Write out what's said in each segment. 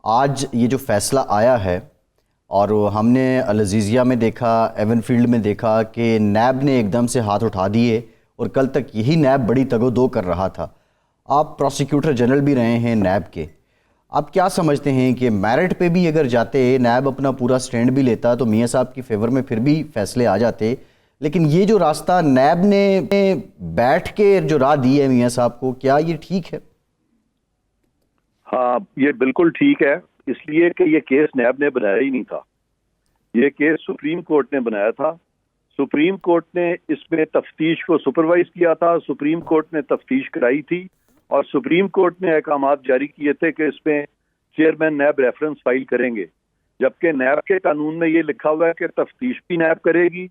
آج یہ جو فیصلہ آیا ہے اور ہم نے العزیزیہ میں دیکھا، ایون فیلڈ میں دیکھا کہ نیب نے ایک دم سے ہاتھ اٹھا دیے اور کل تک یہی نیب بڑی تگ و دو کر رہا تھا۔ آپ پروسیکیوٹر جنرل بھی رہے ہیں نیب کے، آپ کیا سمجھتے ہیں کہ میرٹ پہ بھی اگر جاتے، نیب اپنا پورا سٹینڈ بھی لیتا تو میاں صاحب کی فیور میں پھر بھی فیصلے آ جاتے، لیکن یہ جو راستہ نیب نے بیٹھ کے جو راہ دی ہے میاں صاحب کو، کیا یہ ٹھیک ہے؟ ہاں، یہ بالکل ٹھیک ہے، اس لیے کہ یہ کیس نیب نے بنایا ہی نہیں تھا، یہ کیس سپریم کورٹ نے بنایا تھا۔ سپریم کورٹ نے اس میں تفتیش کو سپروائز کیا تھا، سپریم کورٹ نے تفتیش کرائی تھی اور سپریم کورٹ نے احکامات جاری کیے تھے کہ اس میں چیئرمین نیب ریفرنس فائل کریں گے، جبکہ نیب کے قانون میں یہ لکھا ہوا ہے کہ تفتیش بھی نیب کرے گی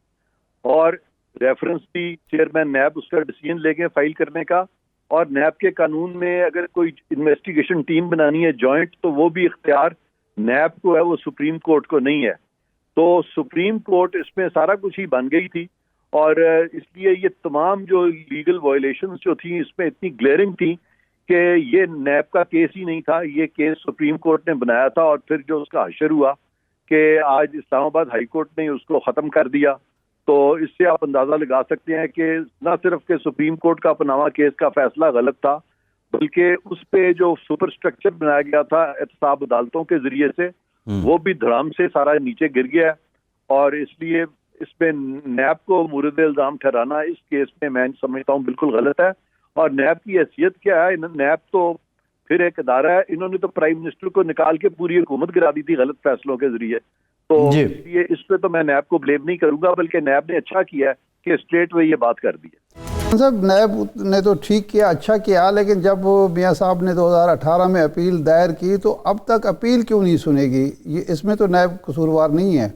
اور ریفرنس بھی چیئرمین نیب اس کا ڈیسیژن لے گے فائل کرنے کا، اور نیب کے قانون میں اگر کوئی انویسٹیگیشن ٹیم بنانی ہے جوائنٹ تو وہ بھی اختیار نیب کو ہے، وہ سپریم کورٹ کو نہیں ہے۔ تو سپریم کورٹ اس میں سارا کچھ ہی بن گئی تھی، اور اس لیے یہ تمام جو لیگل وائلیشنز جو تھیں اس میں اتنی گلیئرنگ تھی کہ یہ نیب کا کیس ہی نہیں تھا، یہ کیس سپریم کورٹ نے بنایا تھا، اور پھر جو اس کا حشر ہوا کہ آج اسلام آباد ہائی کورٹ نے اس کو ختم کر دیا، تو اس سے آپ اندازہ لگا سکتے ہیں کہ نہ صرف کہ سپریم کورٹ کا پناما کیس کا فیصلہ غلط تھا، بلکہ اس پہ جو سپر سٹرکچر بنایا گیا تھا احتساب عدالتوں کے ذریعے سے وہ بھی دھڑام سے سارا نیچے گر گیا ہے، اور اس لیے اس پہ نیب کو مورد الزام ٹھہرانا اس کیس میں سمجھتا ہوں بالکل غلط ہے۔ اور نیب کی حیثیت کیا ہے؟ نیب تو پھر ایک ادارہ ہے، انہوں نے تو پرائم منسٹر کو نکال کے پوری حکومت گرا دی تھی غلط فیصلوں کے ذریعے، تو اس لیے اس پہ تو میں نیب کو بلیم نہیں کروں گا، بلکہ نیب نے اچھا کیا ہے کہ اسٹریٹ وے یہ بات کر دی ہے۔ صاحب نیب نے تو ٹھیک کیا، اچھا کیا، لیکن جب میاں صاحب نے 2018 میں اپیل دائر کی تو اب تک اپیل کیوں نہیں سنے گی؟ اس میں تو نیب قصوروار نہیں ہے۔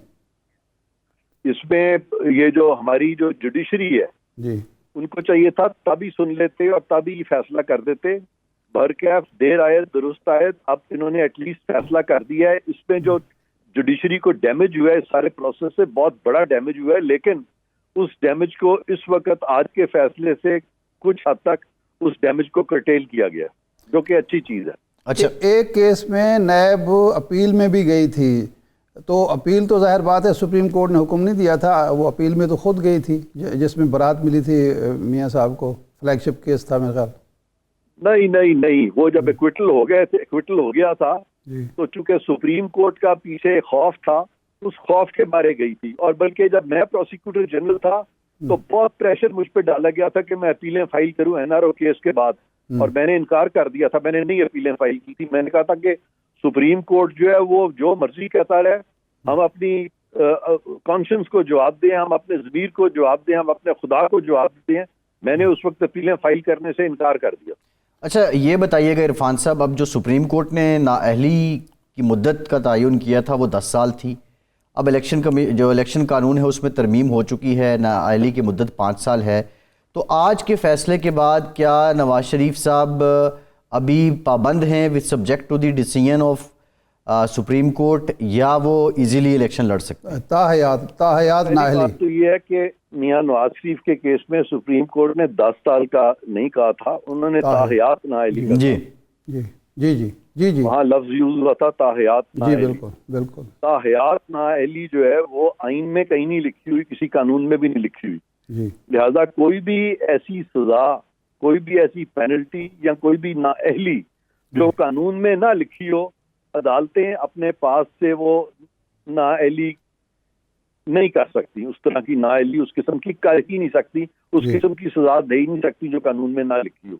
اس میں یہ جو ہماری جو جوڈیشری ہے جی، ان کو چاہیے تھا تبھی سن لیتے اور تبھی فیصلہ کر دیتے، برکیف دیر آئے درست آئے، اب انہوں نے ایٹ لیسٹ فیصلہ کر دیا ہے۔ اس میں جو جوڈیشری کو ڈیمیج ہوا ہے اس سارے پروسیس سے بہت بڑا ڈیمیج ہوا ہے، لیکن اس ڈیمیج کو اس وقت آج کے فیصلے سے کچھ حد تک اس ڈیمیج کو کرٹیل کیا گیا، جو کہ اچھی چیز ہے۔ اچھا، ایک کیس میں نیب اپیل میں بھی گئی تھی، تو اپیل تو ظاہر بات ہے سپریم کورٹ نے حکم نہیں دیا تھا، وہ اپیل میں تو خود گئی تھی جس میں برات ملی تھی میاں صاحب کو، فلیگ شپ کیس تھا میرے خیال۔ نہیں، وہ جب ایکویٹل ہو گیا تھا تو چونکہ سپریم کورٹ کا پیچھے خوف تھا، اس خوف کے مارے گئی تھی، اور بلکہ جب میں پروسیکیوٹر جنرل تھا تو بہت پریشر مجھ پہ ڈالا گیا تھا کہ میں اپیلیں فائل کروں این آر او کیس کے بعد، اور میں نے انکار کر دیا تھا، میں نے نہیں اپیلیں فائل کی تھی۔ میں نے کہا تھا کہ سپریم کورٹ جو ہے وہ جو مرضی کہتا رہے، ہم اپنی کانشنس کو جواب دیں، ہم اپنے ضمیر کو جواب دیں، ہم اپنے خدا کو جواب دیں۔ میں نے اس وقت اپیلیں فائل کرنے سے انکار کر دیا۔ اچھا، یہ بتائیے گا عرفان صاحب، اب جو سپریم کورٹ نے نااہلی کی مدت کا تعین کیا تھا وہ 10 سال تھی، اب جو الیکشن قانون ہے اس میں ترمیم ہو چکی ہے، نااہلی کی مدت 5 سال ہے، تو آج کے فیصلے کے بعد کیا نواز شریف صاحب ابھی پابند ہیں with subject to the decision of Supreme Court, یا وہ ایزیلی الیکشن لڑ سکتے ہیں؟ تاحیات نااہلی بات تو یہ ہے کہ میاں نواز شریف کے کیس میں سپریم کورٹ نے 10 سال کا نہیں کہا تھا، انہوں نے تاحیات نااہلی کا جی وہاں لفظ یوز ہوا تھا تاحیات نااہلی۔ بالکل تاحیات نااہلی جو ہے وہ آئین میں کہیں نہیں لکھی ہوئی، کسی قانون میں بھی نہیں لکھی ہوئی، لہذا کوئی بھی ایسی سزا، کوئی بھی ایسی پینلٹی یا کوئی بھی نااہلی جو قانون میں نہ لکھی ہو، عدالتیں اپنے پاس سے وہ نااہلی نہیں کر سکتی، اس طرح کی نااہلی اس قسم کی کر ہی نہیں سکتی، اس قسم کی سزا دے ہی نہیں سکتی جو قانون میں نہ لکھی ہو۔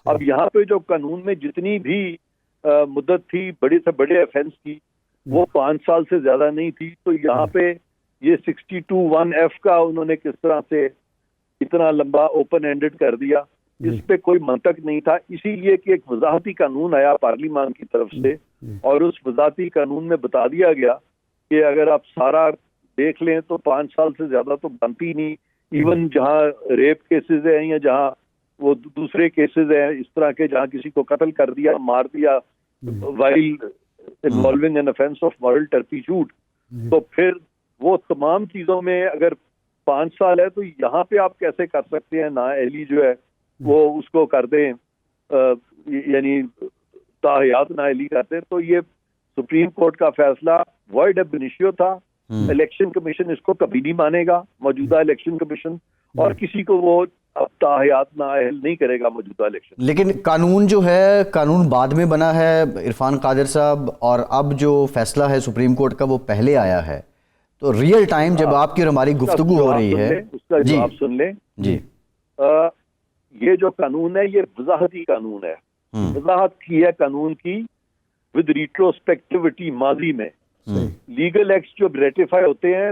اب یہاں پہ جو قانون میں جتنی بھی مدت تھی بڑے سے بڑے افینس کی، وہ 5 سال سے زیادہ نہیں تھی، تو یہاں پہ یہ 62(1)(f) کا انہوں نے کس طرح سے اتنا لمبا اوپن اینڈڈ کر دیا، اس پہ کوئی منطق نہیں تھا، اسی لیے کہ ایک وضاحتی قانون آیا پارلیمان کی طرف سے، اور اس وضاحتی قانون میں بتا دیا گیا کہ اگر آپ سارا دیکھ لیں تو 5 سال سے زیادہ تو بنتی نہیں، ایون جہاں ریپ کیسز ہیں یا جہاں وہ دوسرے کیسز ہیں اس طرح کے جہاں کسی کو قتل کر دیا، مار دیا while involving an offence of moral turpitude, تو پھر وہ تمام چیزوں میں اگر 5 سال ہے تو یہاں پہ آپ کیسے کر سکتے ہیں نااہلی جو ہے وہ اس کو کر دیں، یعنی تاحیات نااہلی کرتے ہیں۔ تو یہ سپریم کورٹ کا فیصلہ وائڈ اب انیشیو تھا. الیکشن کمیشن اس کو کبھی نہیں مانے گا, موجودہ الیکشن کمیشن, اور کسی کو وہ اب تاحیات نااہل نہیں کرے گا موجودہ الیکشن. لیکن قانون جو ہے, قانون بعد میں بنا ہے عرفان قادر صاحب, اور اب جو فیصلہ ہے سپریم کورٹ کا وہ پہلے آیا ہے, تو ریئل ٹائم جب آپ کی اور ہماری گفتگو ہو رہی ہے, اس کا جواب سن لیں. جی, یہ جو قانون ہے یہ وضاحتی قانون ہے, وضاحت کی ہے قانون کی ود ریٹروسپیکٹیوٹی, ماضی میں لیگل ایکٹس جو ریٹیفائی ہوتے ہیں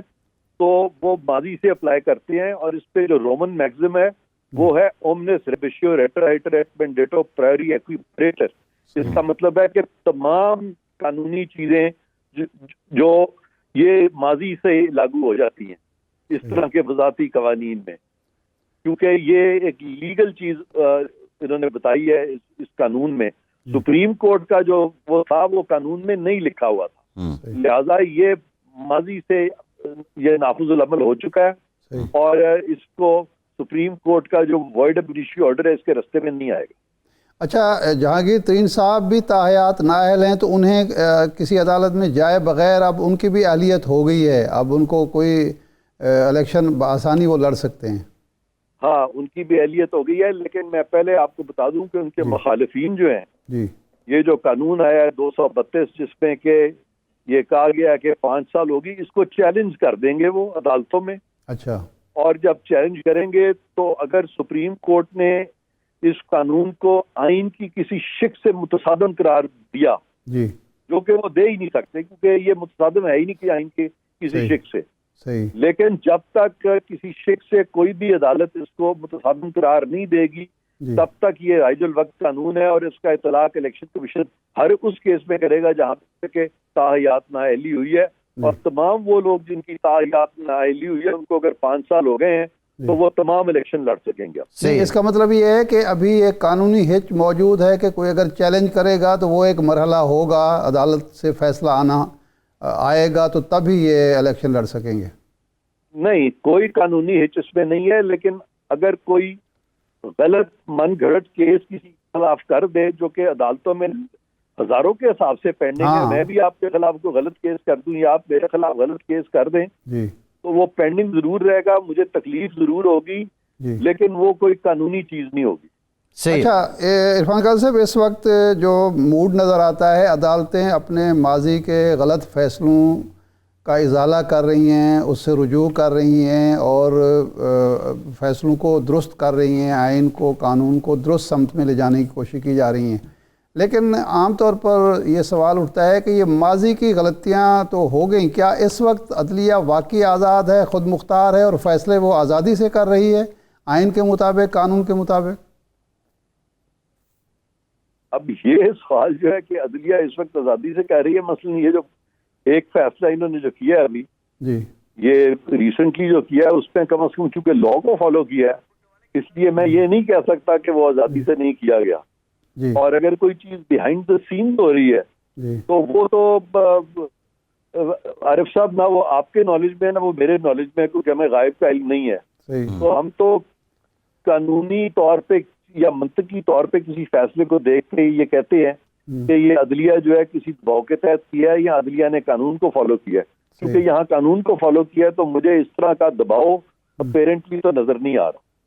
تو وہ ماضی سے اپلائی کرتے ہیں, اور اس پہ جو رومن میگزم ہے وہ ہے اومنس ریبیشیو ریٹرائٹر ایٹ مینڈیٹو پرائری ایکویپریٹر. اس کا مطلب ہے کہ تمام قانونی چیزیں جو یہ ماضی سے لاگو ہو جاتی ہیں اس طرح کے وضاحتی قوانین میں, کیونکہ یہ ایک لیگل چیز انہوں نے بتائی ہے اس قانون میں. سپریم کورٹ کا جو وہ تھا وہ قانون میں نہیں لکھا ہوا تھا, لہذا یہ ماضی سے یہ نافذ العمل ہو چکا ہے, اور اس کو سپریم کورٹ کا جو وائڈ اب انیشیو آرڈر ہے اس کے رستے میں نہیں آئے گا. اچھا, جہانگیر ترین صاحب بھی تاحیات نااہل ہیں, تو انہیں کسی عدالت میں جائے بغیر اب ان کی بھی اہلیت ہو گئی ہے, اب ان کو کوئی الیکشن بآسانی وہ لڑ سکتے ہیں. ہاں, ان کی بھی اہلیت ہو گئی ہے, لیکن میں پہلے آپ کو بتا دوں کہ ان کے مخالفین جو ہیں, جی, یہ جو قانون آیا ہے 232 جس میں کہ یہ کہا گیا ہے کہ 5 سال ہوگی, اس کو چیلنج کر دیں گے وہ عدالتوں میں. اچھا, اور جب چیلنج کریں گے تو اگر سپریم کورٹ نے اس قانون کو آئین کی کسی شق سے متصادم قرار دیا, جی, جو کہ وہ دے ہی نہیں سکتے کیونکہ یہ متصادم ہے ہی نہیں کہ آئین کے کسی شق سے, صحیح, لیکن جب تک کسی شق سے کوئی بھی عدالت اس کو متصادم قرار نہیں دے گی تب تک یہ رائج الوقت قانون ہے, اور اس کا اطلاق الیکشن کمیشن ہر اس کیس میں کرے گا جہاں پہ کہ تاحیات نااہلی ہوئی ہے, اور تمام وہ لوگ جن کی تاحیات نااہلی ہوئی ہے ان کو اگر 5 سال ہو گئے ہیں تو وہ تمام الیکشن لڑ سکیں گے. صحیح. اس کا مطلب یہ ہے کہ ابھی ایک قانونی ہچ موجود ہے کہ کوئی اگر چیلنج کرے گا تو وہ ایک مرحلہ ہوگا, عدالت سے فیصلہ آئے گا تو تب ہی یہ الیکشن لڑ سکیں گے. نہیں, کوئی قانونی ہچ اس میں نہیں ہے, لیکن اگر کوئی غلط من گھڑت کیس کسی کے خلاف کر دے جو کہ عدالتوں میں ہزاروں کے حساب سے پینڈنگ ہے, میں بھی آپ کے خلاف کوئی غلط کیس کر دوں یا آپ میرے خلاف غلط کیس کر دیں, جی, تو وہ پینڈنگ ضرور رہے گا, مجھے تکلیف ضرور ہوگی, لیکن وہ کوئی قانونی چیز نہیں ہوگی. اچھا, عرفان قادر صاحب, اس وقت جو موڈ نظر آتا ہے, عدالتیں اپنے ماضی کے غلط فیصلوں کا ازالہ کر رہی ہیں, اس سے رجوع کر رہی ہیں اور فیصلوں کو درست کر رہی ہیں, آئین کو, قانون کو درست سمت میں لے جانے کی کوشش کی جا رہی ہیں. لیکن عام طور پر یہ سوال اٹھتا ہے کہ یہ ماضی کی غلطیاں تو ہو گئیں, کیا اس وقت عدلیہ واقعی آزاد ہے, خود مختار ہے, اور فیصلے وہ آزادی سے کر رہی ہے آئین کے مطابق, قانون کے مطابق؟ اب یہ سوال جو ہے کہ عدلیہ اس وقت آزادی سے کہہ رہی ہے, مثلا یہ جو ایک فیصلہ انہوں نے جو کیا ہے ابھی, جی, یہ ریسنٹلی جو کیا ہے اس پہ کم از کم چونکہ لا کو فالو کیا ہے, اس لیے میں یہ نہیں کہہ سکتا کہ وہ آزادی سے نہیں کیا گیا. جی, اور اگر کوئی چیز بیہائنڈ دا سین ہو رہی ہے جی, تو وہ تو عارف صاحب نہ وہ آپ کے نالج میں نہ وہ میرے نالج میں, کیونکہ ہمیں غائب کا علم نہیں ہے. صحیح, تو ہم تو قانونی طور پہ یا منطقی طور پہ کسی فیصلے کو دیکھ کے یہ کہتے ہیں کہ یہ عدلیہ جو ہے کسی دباؤ کے تحت کیا ہے یا عدلیہ نے قانون کو فالو کیا ہے. کیونکہ یہاں قانون کو فالو کیا ہے تو مجھے اس طرح کا دباؤ اپیرنٹلی تو نظر نہیں آ رہا.